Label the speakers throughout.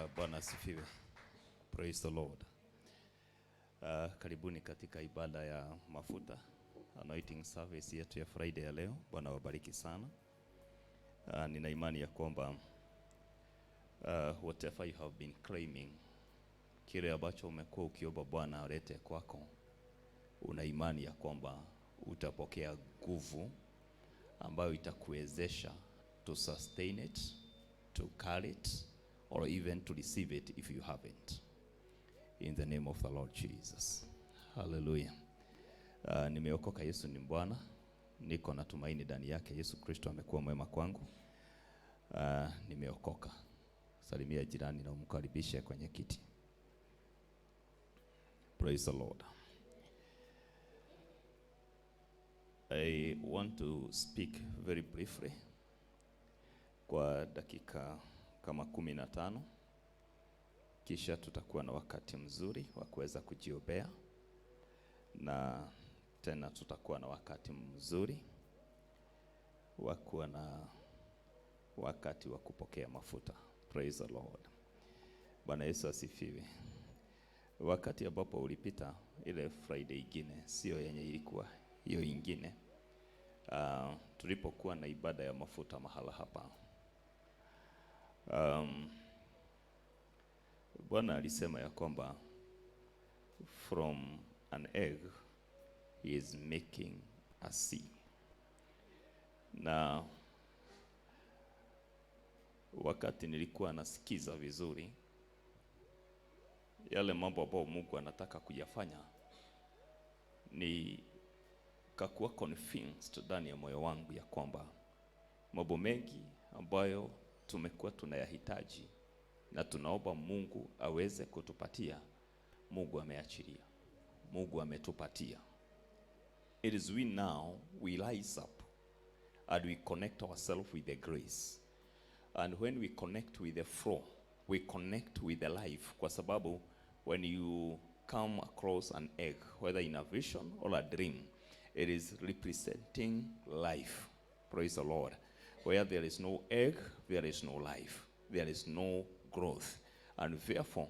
Speaker 1: Bwana asifiwe. Praise the Lord. Karibuni katika ibada ya mafuta, anointing service yetu ya Friday ya leo. Bwana wabariki sana. Nina imani ya kwamba whatever you have been claiming, kile ambacho umekuwa ukiomba Bwana alete kwako, una imani ya kwamba utapokea nguvu ambayo itakuwezesha to sustain it, to carry it, or even to receive it if you haven't. In the name of the Lord Jesus. Hallelujah. Nimeokoka, Yesu ni Bwana. Niko na tumaini ndani yake. Yesu Kristo amekuwa mwema kwangu. Nimeokoka. Salimia jirani na umkaribishe kwenye kiti. Praise the Lord. I want to speak very briefly kwa dakika kama 15. Kisha tutakuwa na wakati mzuri wa kuweza kujiombea, na tena tutakuwa na wakati mzuri wa kuwa na wakati wa kupokea mafuta. Praise the Lord. Bwana Yesu asifiwe. Wakati ambapo ulipita ile Friday ingine, sio yenye ilikuwa hiyo ingine, tulipokuwa na ibada ya mafuta mahala hapa, Bwana alisema ya kwamba from an egg he is making a seed. Na wakati nilikuwa nasikiza vizuri yale mambo ambayo Mungu anataka kuyafanya, ni kakuwa convinced ndani ya moyo wangu ya kwamba mambo mengi ambayo tumekuwa tunayahitaji na tunaomba Mungu aweze kutupatia, Mungu ameachilia, Mungu ametupatia. It is we now we rise up and we connect ourselves with the grace. And when we connect with the flow, we connect with the life. Kwa sababu when you come across an egg, whether in a vision or a dream, it is representing life. Praise the Lord. Where there is no egg, there is no life. There is no growth. And therefore,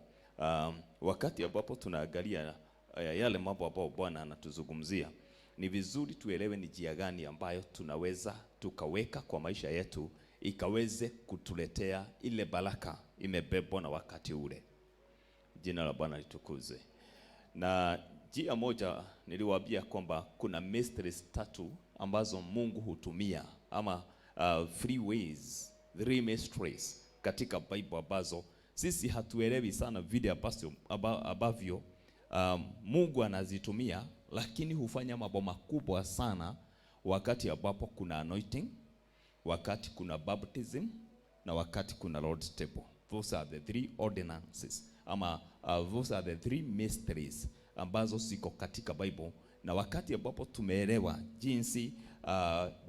Speaker 1: wakati ambapo tunaangalia yale mambo ambayo Bwana anatuzungumzia, ni vizuri tuelewe ni njia gani ambayo tunaweza tukaweka kwa maisha yetu ikaweze kutuletea ile baraka imebebwa na wakati ule. Jina la Bwana litukuzwe. Na njia moja niliwaambia kwamba kuna mysteries 3 ambazo Mungu hutumia, ama 3 ways, 3 mysteries katika Bible ambazo sisi hatuelewi sana vile ambavyo Mungu anazitumia, lakini hufanya mambo makubwa sana wakati ambapo kuna anointing, wakati kuna baptism, na wakati kuna Lord's table. Those are the 3 ordinances, ama those are the 3 mysteries ambazo ziko katika Bible. Na wakati ambapo tumeelewa jinsi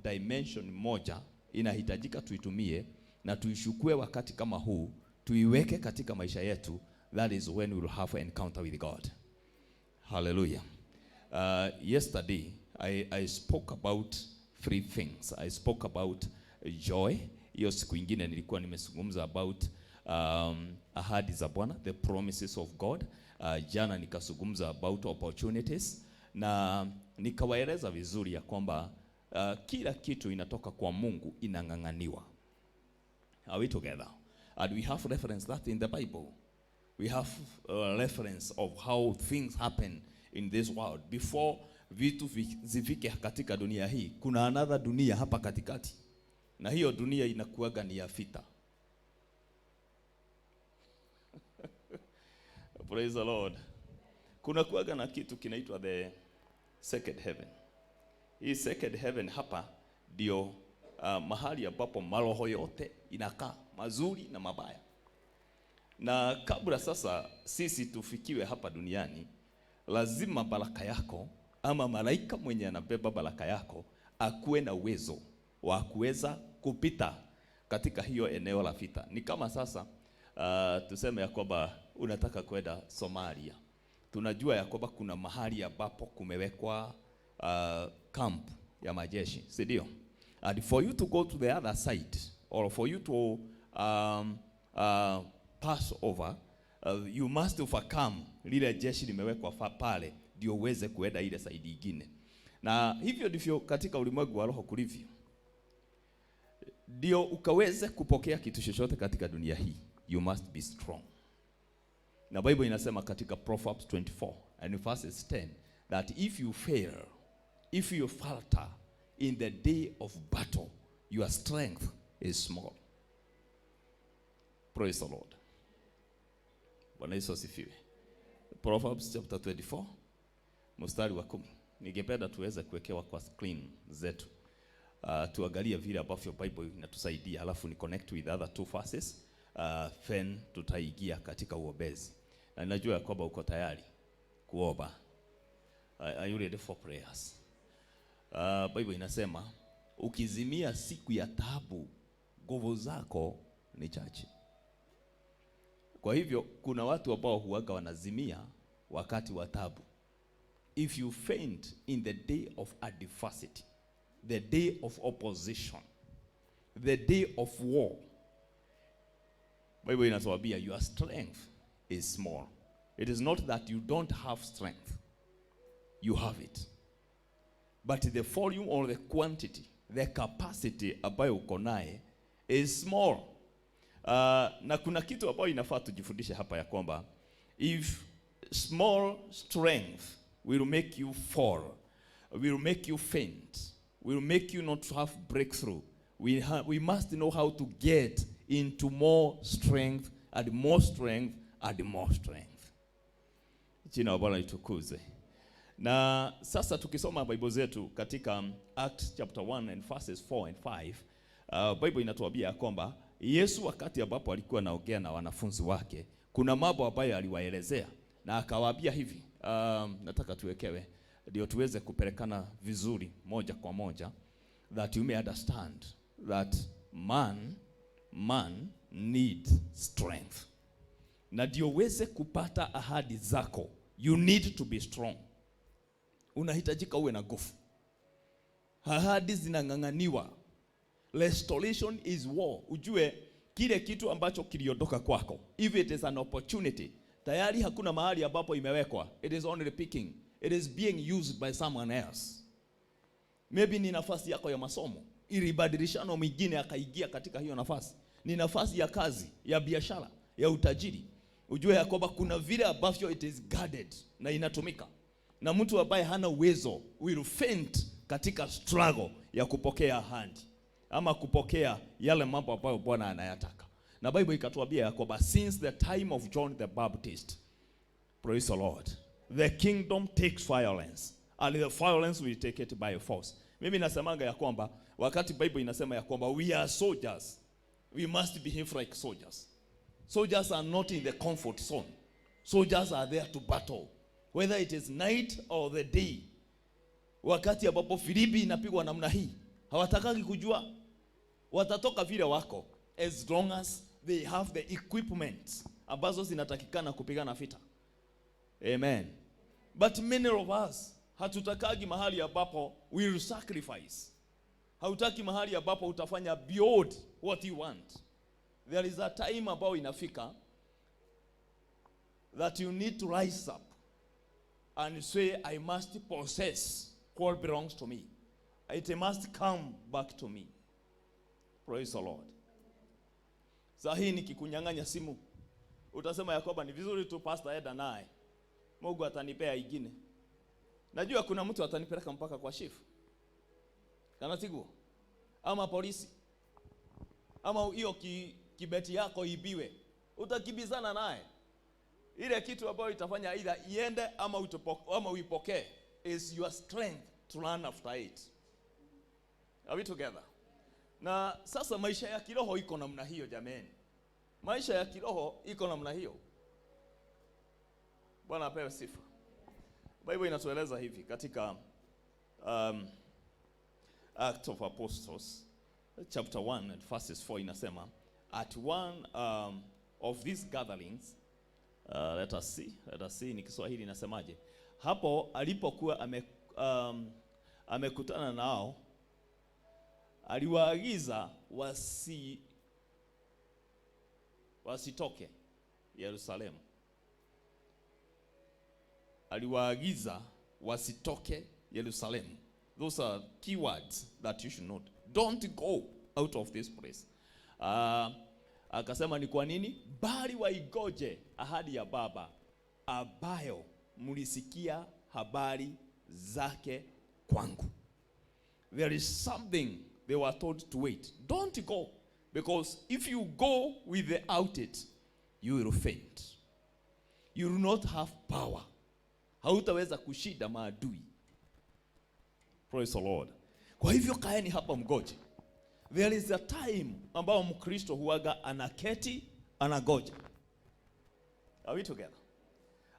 Speaker 1: dimension moja inahitajika tuitumie na tuishukue wakati kama huu, tuiweke katika maisha yetu, that is when we will have an encounter with God. Hallelujah. Yesterday I spoke about 3 things. I spoke about joy. Hiyo siku nyingine nilikuwa nimezungumza about ahadi za Bwana, the promises of God. Jana nikazungumza about opportunities, na nikawaeleza vizuri ya kwamba kila kitu inatoka kwa Mungu inang'ang'aniwa. Are we together? And we have reference that in the Bible. We have reference of how things happen in this world. Before vitu zifike katika dunia hii, kuna another dunia hapa katikati. Na hiyo dunia inakuwaga ni ya vita. Praise the Lord. Kuna kuwaga na kitu kinaitwa the second heaven. Hii second heaven hapa ndio mahali ambapo maroho yote inakaa, mazuri na mabaya. Na kabla sasa sisi tufikiwe hapa duniani, lazima baraka yako ama malaika mwenye anabeba baraka yako akuwe na uwezo wa kuweza kupita katika hiyo eneo la vita. Ni kama sasa tuseme ya kwamba unataka kwenda Somalia. Tunajua ya kwamba kuna mahali ambapo kumewekwa camp ya majeshi, si ndio? And for you to go to the other side, or for you to pass over, you must overcome lile jeshi limewekwa pale ndio uweze kuenda ile side nyingine. Na hivyo ndivyo katika ulimwengu wa roho kulivyo. Ndio ukaweze kupokea kitu chochote katika dunia hii, you must be strong. Na Bible inasema katika Proverbs 24 and verses 10 that if you fail, if you falter in the day of battle, your strength is small. Praise the Lord. Bwana Yesu asifiwe. Proverbs chapter 24 mstari wa 10. Ningependa tuweze kuwekewa kwa screen zetu. Tuangalie vile ambavyo Bible inatusaidia, alafu ni connect with other two verses. Then tutaigia katika uombezi. Na ninajua kwamba uko tayari kuomba. Are you ready for prayers? Bible inasema ukizimia siku ya taabu, nguvu zako ni chache. Kwa hivyo kuna watu ambao huaga wanazimia wakati wa taabu. If you faint in the day of adversity, the day of opposition, the day of war, Bible inatuambia your strength is small. It is not that you don't have strength. You have it. But the volume or the quantity, the capacity ambayo uko naye is small. Na kuna kitu ambayo inafaa tujifundishe hapa ya kwamba if small strength will make you fall, will make you faint, will make you not have breakthrough, we must know how to get into more strength and more strength and more strength. Jina la Bwana litukuzwe. Na sasa tukisoma Bible zetu katika Acts chapter 1 and verses 4 and 5, Bible inatuambia kwamba Yesu wakati ambapo alikuwa anaongea na wanafunzi wake, kuna mambo ambayo aliwaelezea na akawaambia hivi. Nataka tuwekewe ndio tuweze kupelekana vizuri moja kwa moja, that you may understand that man need strength. Na ndio uweze kupata ahadi zako, you need to be strong. Unahitajika uwe na nguvu. Ahadi zinang'ang'aniwa. Restoration is war. Ujue kile kitu ambacho kiliondoka kwako, if it is an opportunity, tayari hakuna mahali ambapo imewekwa. It is only picking. It is being used by someone else. Maybe ni nafasi yako ya masomo, ilibadilishana mwingine akaingia katika hiyo nafasi. Ni nafasi ya kazi, ya biashara, ya utajiri. Ujue ya kwamba kuna vile ambavyo it is guarded na inatumika. Na mtu ambaye hana uwezo will faint katika struggle ya kupokea ahadi ama kupokea yale mambo ambayo Bwana anayataka. Na Bible ikatuambia ya kwamba since the time of John the Baptist, praise the Lord, the kingdom takes violence and the violence will take it by force. Mimi nasemanga ya kwamba wakati Bible inasema ya kwamba we are soldiers, we must behave like soldiers. Soldiers are not in the comfort zone. Soldiers are there to battle, whether it is night or the day. Wakati ambapo Filipi inapigwa namna hii, hawatakagi kujua watatoka vile wako, as long as they have the equipment ambazo zinatakikana kupigana vita. Amen. But many of us hatutakagi mahali ambapo we will sacrifice. Hautaki mahali ambapo utafanya beyond what you want. There is a time ambao inafika that you need to rise up and say, I must possess what belongs to me. It must come back to me. Praise the Lord. Sahi nikikunyang'anya simu, utasema ya kwamba ni vizuri tu pastor Eda naye Mungu atanipea ingine. Najua kuna mtu atanipeleka mpaka kwa chief. Kana tiguo. Ama polisi. Ama hiyo kibeti yako ibiwe. Utakibizana naye. Ile kitu ambayo itafanya either iende ama uipokee is your strength to run after it. Are we together? Na sasa maisha ya kiroho iko namna hiyo jameni. Maisha ya kiroho iko namna hiyo. Bwana apewe sifa. Bible inatueleza hivi katika Acts of Apostles chapter 1 and verses 4 inasema, at one of these gatherings, let us see ni Kiswahili inasemaje. Hapo alipokuwa amekutana nao, aliwaagiza wasitoke Yerusalemu. Aliwaagiza wasitoke Yerusalemu. Those are keywords that you should note. Don't go out of this place. Akasema ni kwa nini? Bali waigoje ahadi ya Baba ambayo mlisikia habari zake kwangu. There is something they were told to wait. Don't go, because if you go without it, you will faint. You will not have power. Hautaweza kushinda maadui. Praise the Lord. Kwa hivyo kaeni hapa mgoje. There is a time ambao Mkristo huaga anaketi anagoja. Are we together?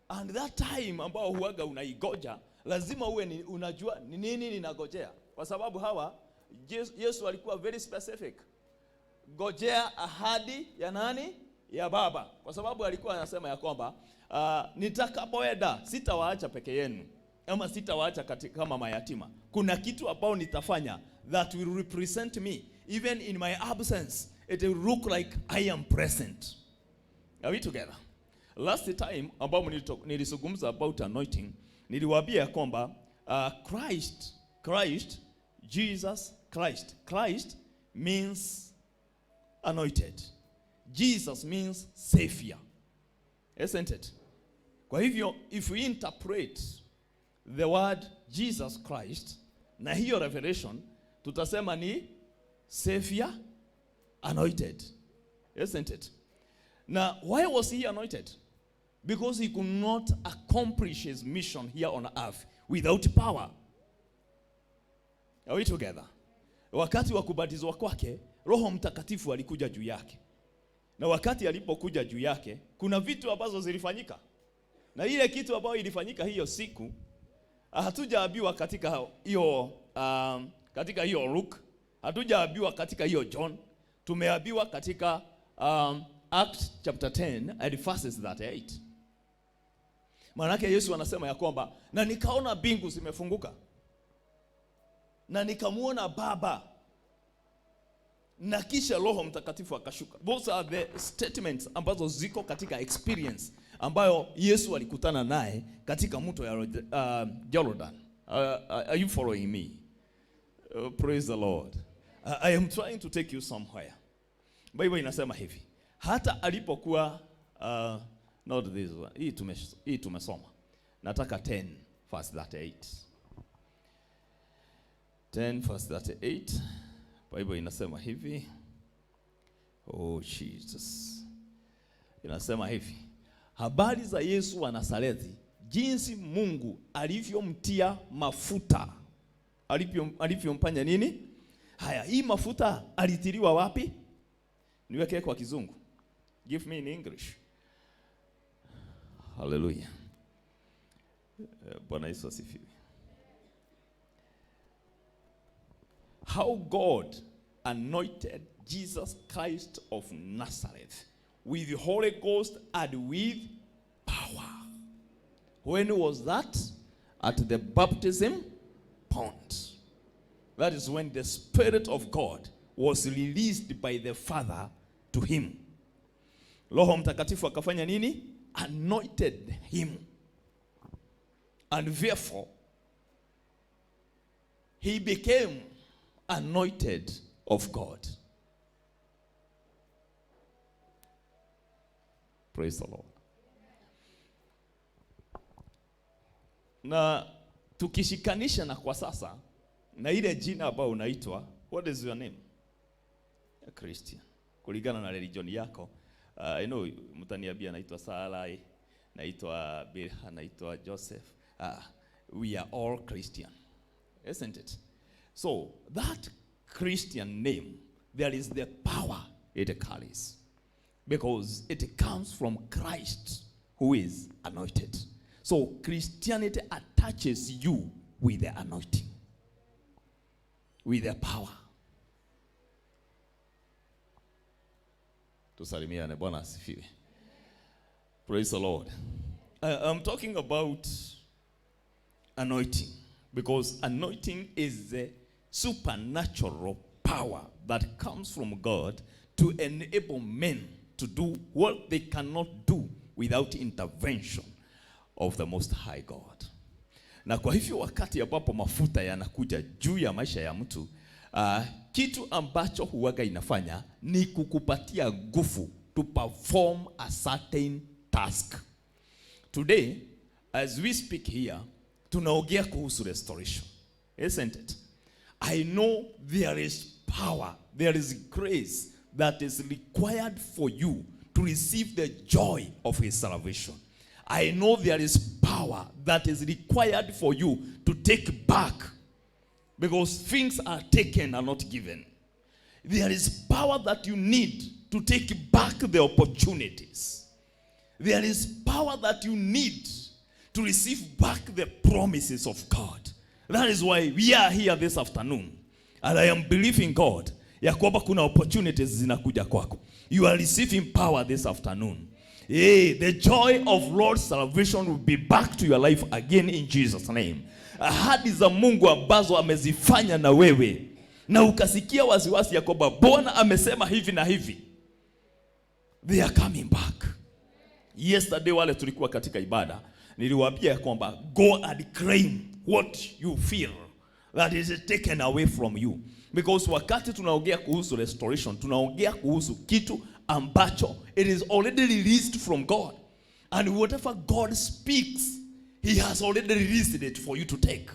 Speaker 1: And that time ambao huaga unaigoja, lazima uwe unajua ni nini ninagojea. Kwa sababu hawa Yesu alikuwa very specific. Gojea ahadi ya nani? Ya Baba. Kwa sababu alikuwa anasema ya kwamba nitakapoenda sitawaacha peke yenu, ama sitawaacha kama mayatima. Kuna kitu ambao nitafanya that will represent me. Even in my absence, it will look like I am present. Are we together? Last time ambao nilisungumza about anointing, niliwaambia kwamba Christ means anointed. Jesus means savior. Isn't it? Kwa hivyo, if we interpret the word Jesus Christ, na hiyo revelation, tutasema ni savior anointed. Isn't it? Now, why was he anointed? Because he could not accomplish his mission here on earth without power. Are we together? Wakati wa kubatizwa kwake, Roho Mtakatifu alikuja juu yake. Na wakati alipokuja juu yake, kuna vitu ambazo zilifanyika. Na ile kitu ambayo ilifanyika hiyo siku, hatujaambiwa katika hiyo Luke, hatujaambiwa katika hiyo John, tumeambiwa katika Acts chapter 10 and verses 38. Maana Yesu anasema ya kwamba na nikaona mbingu zimefunguka, na nikamuona Baba, na kisha Roho Mtakatifu akashuka. Those are the statements ambazo ziko katika experience ambayo Yesu alikutana naye katika mto ya Jordan. Are you following me? Praise the Lord. I am trying to take you somewhere. Bible inasema hivi. Hata alipokuwa not this one. Hii tumesoma. Nataka 10 verse 38. 10 verse 38. Bible inasema hivi. Oh Jesus. Inasema hivi. Habari za Yesu wa Nazareti, jinsi Mungu alivyomtia mafuta. Alivyompanya nini? Haya, hii mafuta alitiliwa wapi? Niweke kwa kizungu. Give me in English. Hallelujah. Bwana Yesu asifiwe. How God anointed Jesus Christ of Nazareth with the Holy Ghost and with power. When was that? At the baptism point. That is when the Spirit of God was released by the Father to him. Roho Mtakatifu akafanya nini? Anointed him. And therefore, he became anointed of God. Praise the Lord. Na tukishikanisha na kwa sasa, na ile jina ambao unaitwa, what is your name? A Christian. Kulingana na religion yako, I know mtaniambia naitwa Sarai, naitwa Bilha, naitwa Joseph. We are all Christian. Isn't it? So, that Christian name, there is the power it carries. Because it comes from Christ, who is anointed. So, Christianity attaches you with the anointing, with the power. Tusalimiane, Bwana asifiwe. Praise the Lord. I'm talking about anointing, because anointing is the supernatural power that comes from God to enable men to do what they cannot do without intervention of the Most High God. Na kwa hivyo wakati ambapo mafuta yanakuja juu ya maisha ya mtu, kitu ambacho huwaga inafanya ni kukupatia nguvu to perform a certain task. Today, as we speak here, tunaongea kuhusu restoration. Isn't it? I know there is power, there is grace that is required for you to receive the joy of his salvation. I know there is power that is required for you to take back, because things are taken and not given. There is power that you need to take back the opportunities. There is power that you need to receive back the promises of God. That is why we are here this afternoon. And I am believing God ya kwamba kuna opportunities zinakuja kwako. You are receiving power this afternoon. Hey, the joy of Lord's salvation will be back to your life again in Jesus' name. Ahadi za Mungu ambazo amezifanya na wewe, na ukasikia wasiwasi ya kwamba Bwana amesema hivi na hivi, they are coming back. Yesterday wale tulikuwa katika ibada, niliwaambia kwamba go and claim what you feel that is taken away from you. Because wakati tunaongea kuhusu restoration, tunaongea kuhusu kitu ambacho it is already released from God. And whatever God speaks, he has already released it for you to take.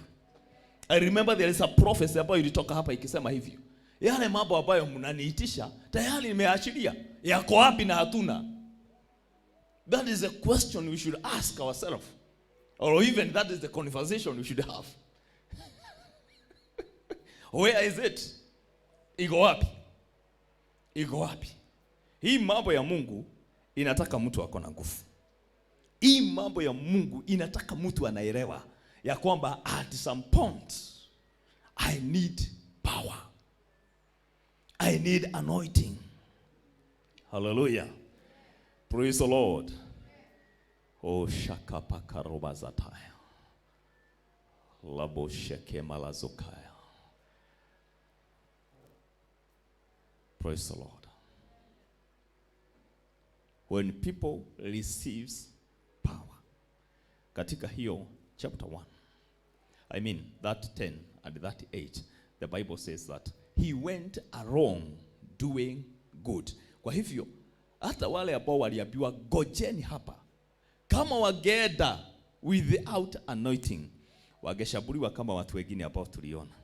Speaker 1: I remember there is a prophecy ambayo ilitoka hapa ikisema hivyo, yale mambo ambayo mnaniitisha tayari nimeachilia, yako wapi na hatuna? That is a question we should ask ourselves. Or even that is the conversation we should have. Where is it? Iko wapi? Iko wapi? Hii mambo ya Mungu inataka mtu ako na nguvu. Hii mambo ya Mungu inataka mtu anaelewa ya kwamba at some point I need power. I need anointing. Hallelujah. Praise the Lord. Oh, shakapaka robazataya. Labo sheke malazokaya. Praise the Lord. When people receives power, katika hiyo chapter 1, I mean that 10 and that 8, the Bible says that he went along doing good. Kwa hivyo hata wale ambao waliambiwa gojeni hapa, kama wageenda without anointing, wageshabuliwa kama watu wengine ambao tuliona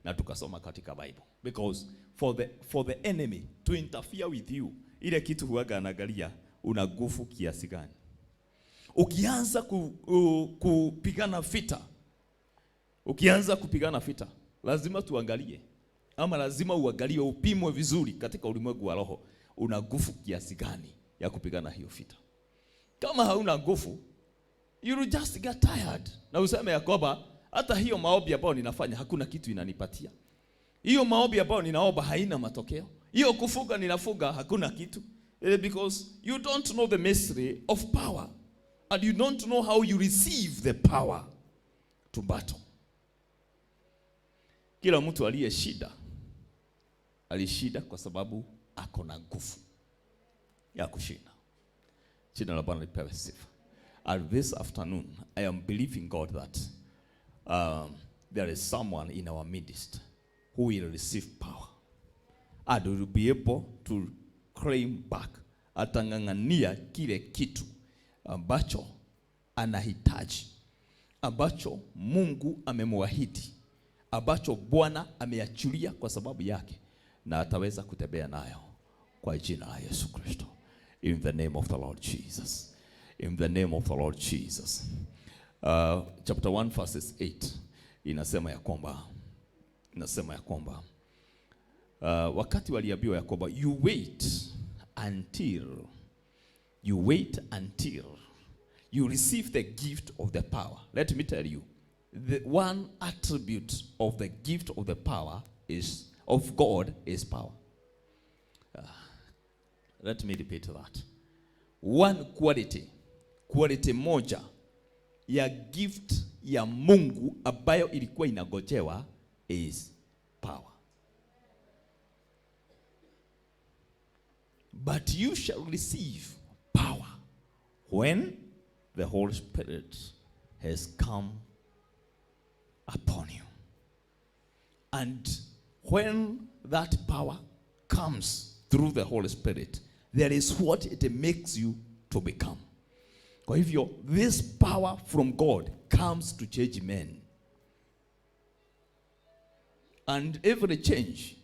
Speaker 1: na tukasoma katika Bible. Because for the enemy to interfere with you, ile kitu huaga anaangalia una nguvu kiasi gani. Ukianza kupigana vita, lazima tuangalie, ama lazima uangalie, upimwe vizuri katika ulimwengu wa roho, una nguvu kiasi gani ya kupigana hiyo vita. Kama hauna nguvu, you will just get tired. Na useme ya kwamba hata hiyo maombi ambayo ninafanya hakuna kitu inanipatia. Hiyo maombi ambayo ninaomba haina matokeo. Hiyo kufuga ninafuga hakuna kitu. Because you don't know the mystery of power. And you don't know how you receive the power to battle. Kila mtu alishida kwa sababu ako na nguvu ya kushinda. Jina la Bwana lipewe sifa. And this afternoon, I am believing God that there is someone in our midst who will receive power and will be able to claim back. Atang'ang'ania kile kitu ambacho anahitaji, ambacho Mungu amemwahidi, ambacho Bwana ameachilia kwa sababu yake, na ataweza kutembea nayo kwa jina la Yesu Kristo. In the name of the Lord Jesus. In the name of the Lord Jesus. Chapter 1 verses 8 inasema ya kwamba wakati waliambiwa ya kwamba you wait until you receive the gift of the power. Let me tell you, the one attribute of the gift of the power of God is power. Let me repeat that. One quality moja ya gift ya Mungu ambayo ilikuwa inagojewa is power. But you shall receive power
Speaker 2: when the Holy Spirit has come upon you. And when that power comes through the Holy Spirit, there is what it makes you to become. Kwa hivyo, this power from God comes to change men. And every change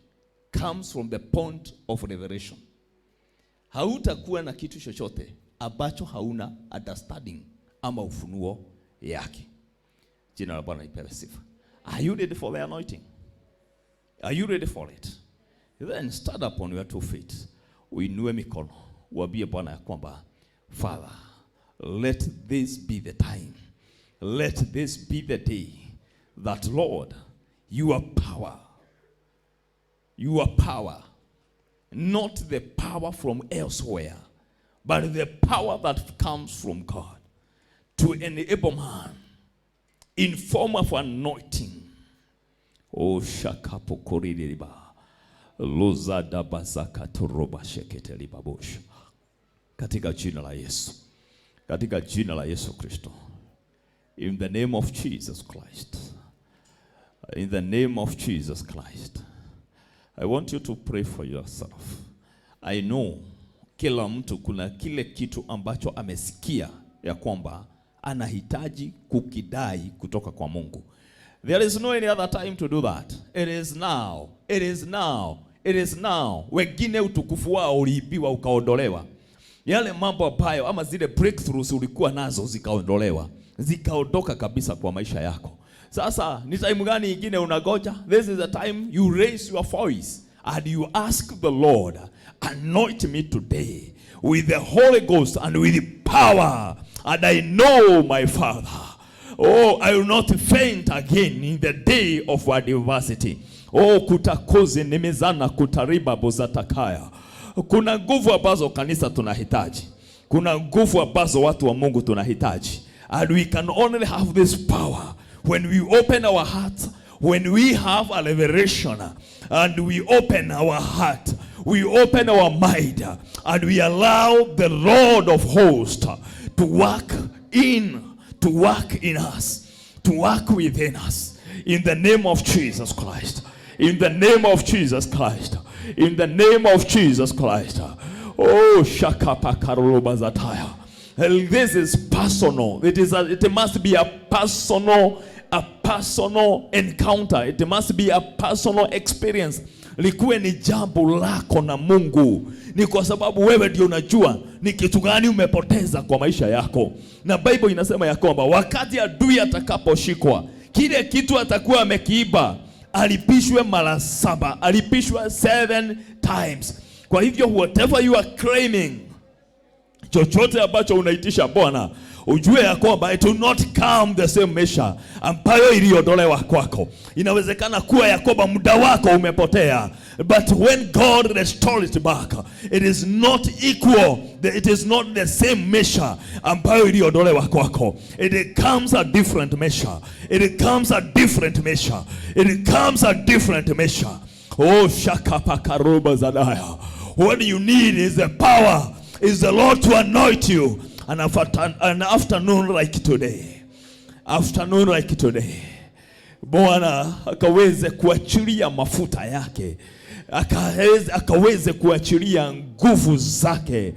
Speaker 2: comes from the point of revelation. Hautakuwa na kitu chochote ambacho hauna understanding ama ufunuo yake. Jina la Bwana lipewe sifa. Are you ready for the anointing? Are you ready for it? Then stand up on your 2 feet. Uinue mikono. Uambie Bwana ya kwamba, Father, let this be the time. Let this be the day that, Lord, your power, not the power from elsewhere, but the power that comes from God, to enable man in form of anointing. Oh, shakapo koridiriba. Lozada bazaka toroba sheketeli babosha. Katika jina la Yesu. Katika jina la Yesu Kristo. In the name of Jesus Christ. In the name of Jesus Christ. I want you to pray for yourself. I know kila mtu kuna kile kitu ambacho amesikia ya kwamba anahitaji kukidai kutoka kwa Mungu. There is no any other time to do that. It is now. It is now. It is now. Wengine utukufu wao uliibiwa ukaondolewa. Yale mambo ambayo ama zile breakthroughs ulikuwa nazo zikaondolewa. Zikaondoka kabisa kwa maisha yako. Sasa ni time gani ingine unagoja? This is the time you raise your voice and you ask the Lord, anoint me today with the Holy Ghost and with power. And I know, my Father, oh, I will not faint again in the day of adversity. Oh, kutakoze nimezana kutariba bozatakaya. Kuna nguvu ambazo kanisa tunahitaji. Kuna nguvu ambazo watu wa Mungu tunahitaji. And we can only have this power when we open our hearts, when we have a revelation, and we open our heart, we open our mind, and we allow the Lord of hosts to work in us, to work within us. In the name of Jesus Christ. In the name of Jesus Christ. In the name of Jesus Christ. Oh, shakapa karolobazataya. This is personal. It must be a personal encounter. It must be a personal experience. Likuwe ni jambo lako na Mungu. Ni kwa sababu wewe ndio unajua ni kitu gani umepoteza kwa maisha yako. Na Bible inasema ya kwamba wakati adui atakaposhikwa, kile kitu atakuwa amekiiba, alipishwe mara 7. Alipishwe 7 times. Kwa hivyo whatever you are claiming, chochote ambacho unaitisha Bwana, ujue ya kwamba it will not come the same measure ambayo iliondolewa kwako. Inawezekana kuwa ya kwamba muda wako umepotea, but when God restores it back, it is not equal, it is not the same measure ambayo iliondolewa kwako. It comes a different measure. It comes a different measure. It comes a different measure. Oh, shakapakaroba zadaya. What you need is the power, is the Lord to anoint you. An afternoon like today. Afternoon like today. Bwana akaweze kuachilia mafuta yake. Akaweze kuachilia nguvu zake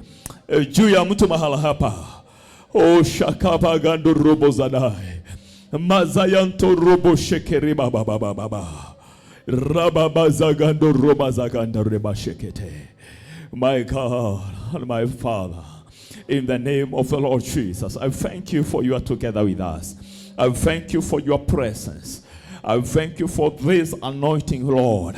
Speaker 2: juu ya mtu mahala hapa. Oh, shakapa gando robo zadai. Mazayanto robo shekeri baba baba baba. Rababa zagando roba zaganda reba shekete. My God and my Father, in the name of the Lord Jesus, I thank you for you are together with us. I thank you for your presence. I thank you for this anointing, Lord,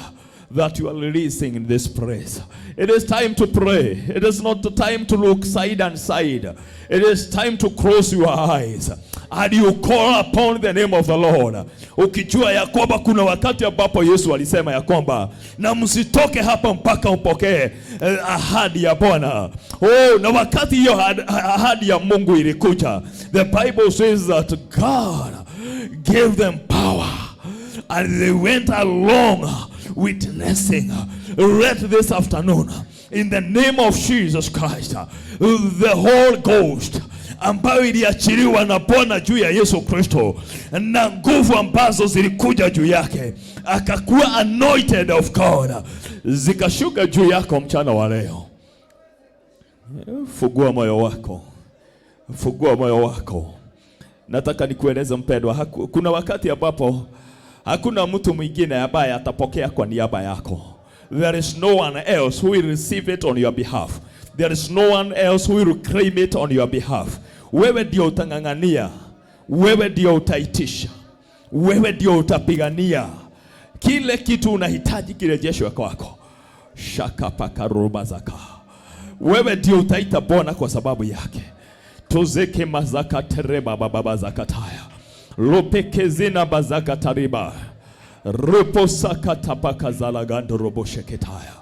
Speaker 2: that you are releasing in this place. It is time to pray. It is not the time to look side and side. It is time to close your eyes and you call upon the name of the Lord. Ukijua ya kwamba kuna wakati ambapo Yesu alisema ya kwamba na msitoke hapa mpaka mpokee ahadi ya Bwana. Oh, na wakati hiyo ahadi ya Mungu ilikuja, the Bible says that God gave them power and they went along witnessing. Read this afternoon, in the name of Jesus Christ, the Holy Ghost ambayo iliachiliwa na Bwana juu ya Yesu Kristo, na nguvu ambazo zilikuja juu yake, akakuwa anointed of God, zikashuka juu yako mchana wa leo. Fungua moyo wako, fungua moyo wako. Nataka nikueleze mpendwa, kuna wakati ambapo hakuna mtu mwingine ambaye atapokea kwa niaba yako. There is no one else who will receive it on your behalf. There is no one else who will claim it on your behalf. Wewe ndio utang'ang'ania, wewe ndio utaitisha, wewe ndio utapigania. Kile kitu unahitaji kirejeshwe kwako. Shakapakaruba zaka. Wewe ndio utaita Bwana kwa sababu yake. Tozeke mazaka tereba baba zakataya. Lopekezina bazaka tariba. Ruposaka tapaka zalagando robo sheketaya.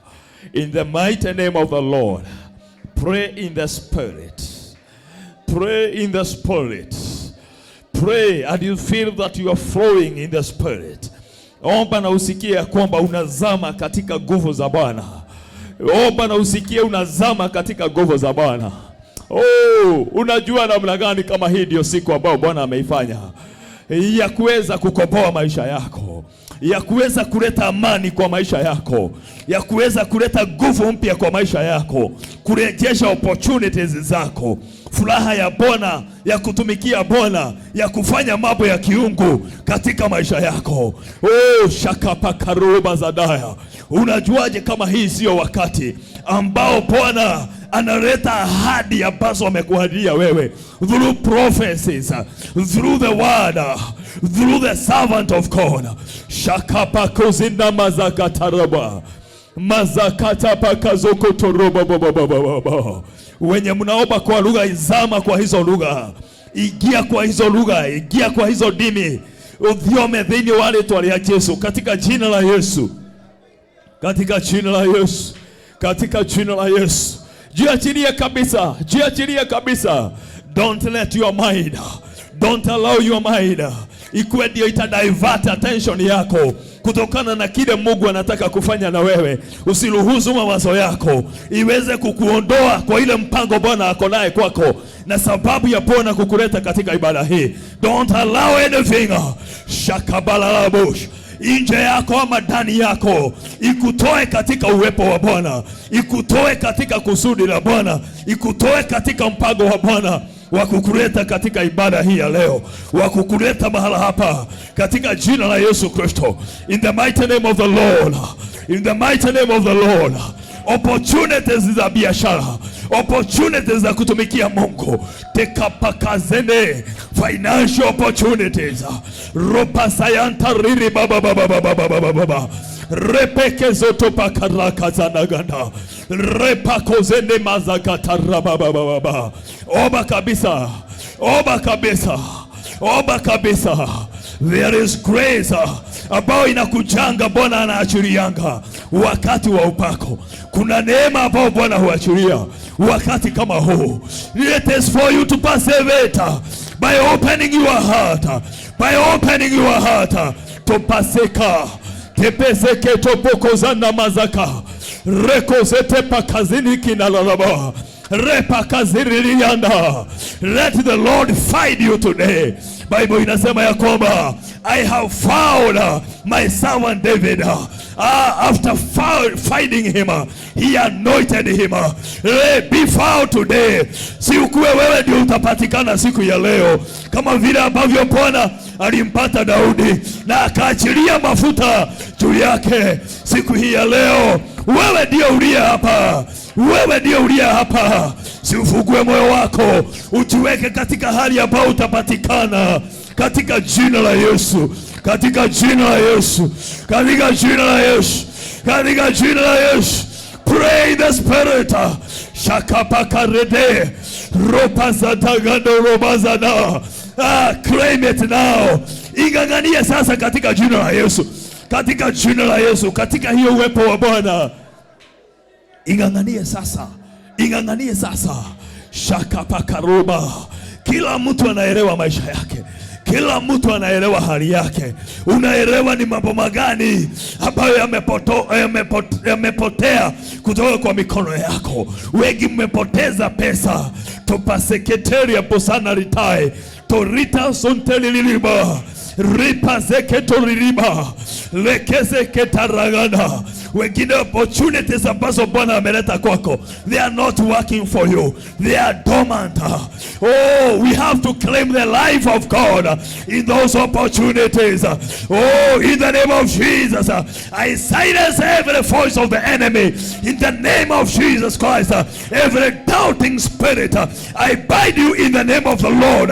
Speaker 2: In the mighty name of the Lord, pray in the Spirit. Pray in the Spirit. Pray and you feel that you are flowing in the Spirit. Omba na usikie kwamba unazama katika nguvu za Bwana. Omba na usikie unazama katika nguvu za Bwana. Unajua namna gani kama hii ndio siku ambayo Bwana ameifanya ya kuweza kukomboa maisha yako, ya kuweza kuleta amani kwa maisha yako, ya kuweza kuleta nguvu mpya kwa maisha yako, kurejesha opportunities zako, furaha ya Bwana, ya kutumikia Bwana, ya kufanya mambo ya kiungu katika maisha yako. Shakapakaruba zadaya. Unajuaje kama hii sio wakati ambao Bwana analeta ahadi ambazo amekuahidia wewe through prophecies, through the word, through the servant of God. Shakapakozinda mazakataraba. Mazakatapakazokotoroba. Wenye mnaomba kwa lugha, izama kwa hizo lugha. Igia kwa hizo lugha, igia kwa hizo dini. Uthiome dhini wale twalia Yesu katika jina la Yesu. Katika jina la Yesu. Katika jina la Yesu. Jiachilie kabisa, jiachilie kabisa. Don't let your mind, don't allow your mind ikuwe ndio itadivert attention yako kutokana na kile Mungu anataka kufanya na wewe. Usiruhusu mawazo yako iweze kukuondoa kwa ile mpango Bwana ako naye kwako na sababu ya Bwana kukuleta katika ibada hii. Don't allow anything shakabalalabush nje yako ama ndani yako ikutoe katika uwepo wa Bwana, ikutoe katika kusudi la Bwana, ikutoe katika mpango wa Bwana wa kukuleta katika ibada hii ya leo, wa kukuleta mahala hapa katika jina la Yesu Kristo. In the mighty name of the Lord, in the mighty name of the Lord. Opportunities za biashara, opportunities za kutumikia Mungu, tekapakazene, financial opportunities. Ropa sayanta riri baba. Repeke zoto pakaraka zanaganda. Repakozene mazakatara baba. Oba kabisa, oba kabisa, oba kabisa. There is grace ambao inakujanga Bwana anaachilianga wakati wa upako. Kuna neema ambao Bwana huachilia wakati kama huu. It is for you to persevere by opening your heart, by opening your heart to paseka tepeseke topokozana mazaka rekozete pakazini kinalalaba repakazirilianda. Let the Lord find you today. Bible inasema ya kwamba I have found my servant David. After finding him, he anointed him. Be found today. Si ukuwe wewe ndio utapatikana siku ya leo kama vile ambavyo Bwana alimpata Daudi na akaachilia mafuta juu yake. Siku hii ya leo wewe ndio ulia hapa, wewe ndio ulia hapa. Si ufungue moyo wako, ujiweke katika hali ambayo utapatikana katika jina la Yesu, katika jina la Yesu, katika jina la Yesu, katika jina la Yesu. Pray in the Spirit. Shakapakarede ropa zatagando robazana. Claim it now. Ingangania sasa katika jina la Yesu, katika jina la Yesu, katika hiyo uwepo wa Bwana. Inganganie sasa, inganganie sasa. Shakapakaroba. Kila mtu anaelewa maisha yake, kila mtu anaelewa hali yake. Unaelewa ni mambo magani ambayo yamepotea kutoka kwa mikono yako. Wengi mmepoteza pesa topa sekreteria posana ritai torita sonteli liliba ripa zeketoririba lekeze ketaragana. Wengine opportunities ambazo Bwana ameleta kwako, they are not working for you, they are dormant. Oh, we have to claim the life of God in those opportunities. Oh, in the name of Jesus, I silence every voice of the enemy in the name of Jesus Christ. Every doubting spirit, I bind you in the name of the Lord.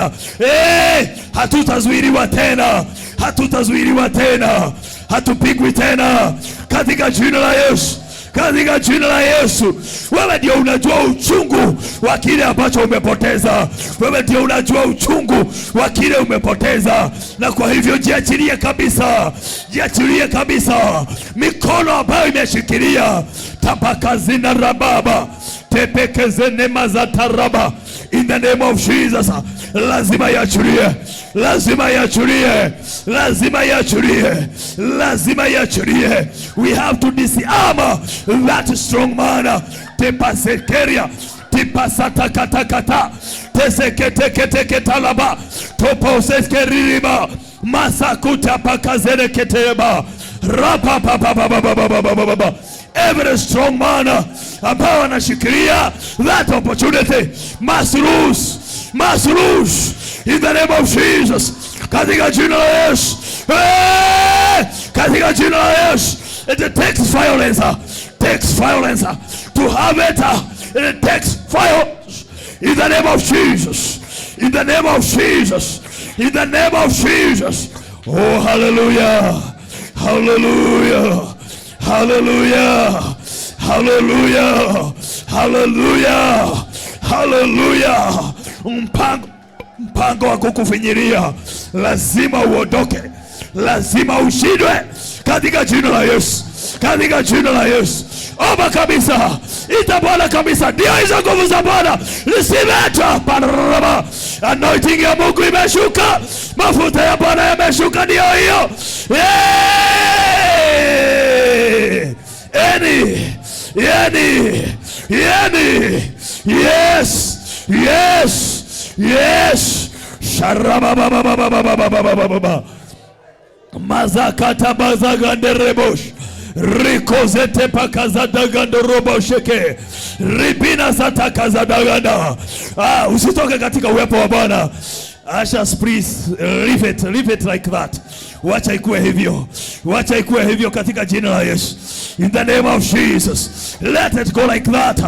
Speaker 2: Hatutazuiliwa tena, hatutazuiliwa tena, hatupigwi tena katika jina la Yesu, katika jina la Yesu. Wewe ndio unajua uchungu wa kile ambacho umepoteza. Wewe ndio unajua uchungu wa kile umepoteza, na kwa hivyo jiachilie kabisa, jiachilie kabisa. Mikono ambayo imeshikilia tabakazina rababa tepekezene mazataraba, in the name of Jesus, lazima yachurie, lazima yachurie, lazima yachurie, lazima yachurie. We have to disarm that strong man. Tepasekeria tipasatakatakata teseketeketeketalaba toposeskeririba masakuta pakazere keteba rapapapapapapapapapapa. Every strong man ambao anashikilia that opportunity must lose, must lose in the name of Jesus, katika jina la Yesu, katika jina la Yesu. It takes violence, takes violence to have it. It takes violence in the name of Jesus, in the name of Jesus, in the name of Jesus. Oh, hallelujah, hallelujah, hallelujah, hallelujah, hallelujah, hallelujah. Mpango wa kukufinyiria lazima uondoke, lazima ushindwe katika jina la Yesu, katika jina la Yesu. Omba kabisa, ita Bwana kabisa, ndio hizo nguvu za Bwana. Receive it. Anointing ya Mungu imeshuka, mafuta ya Bwana yameshuka, ndio hiyo. Yes, yes, yes. Sharababababababababababa. Mazakata bazaganderebosh. Rikozete pakazadagandorobosheke. Ripina satakazadaganda. Usitoke katika uwepo wa Bwana. Ashes, please leave it like that. Wacha ikuwe hivyo, wacha ikuwe hivyo katika jina la Yesu, in the name of Jesus. Let it go like that.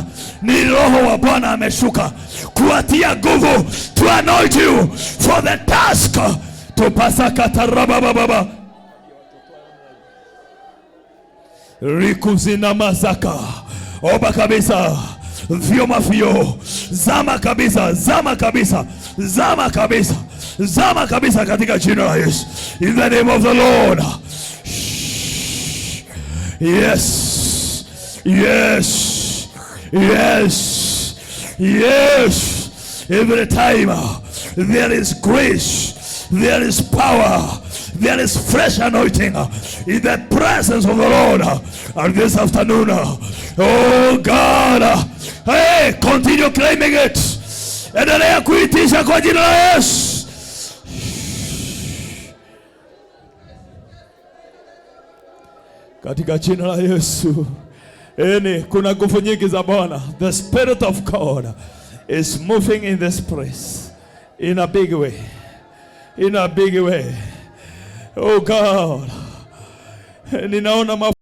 Speaker 2: Ni Roho wa Bwana ameshuka kuatia nguvu, to anoint you for the task. Topasaka tarabababa rikuzina mazaka. Oba kabisa, vyoma vyo, zama kabisa, zama kabisa, zama kabisa, zama kabisa katika jina la Yesu, in the name of the Lord. Yes, yes, yes, yes. Every time there is grace, there is power, there is fresh anointing in the presence of the Lord. And this afternoon, oh God, hey, continue claiming it. Endelea kuitisha kwa jina la Yesu. Katika jina la Yesu. Kuna nguvu nyingi za Bwana. The Spirit of God is moving in this place in a big way. In a big way. Oh God. Ninaona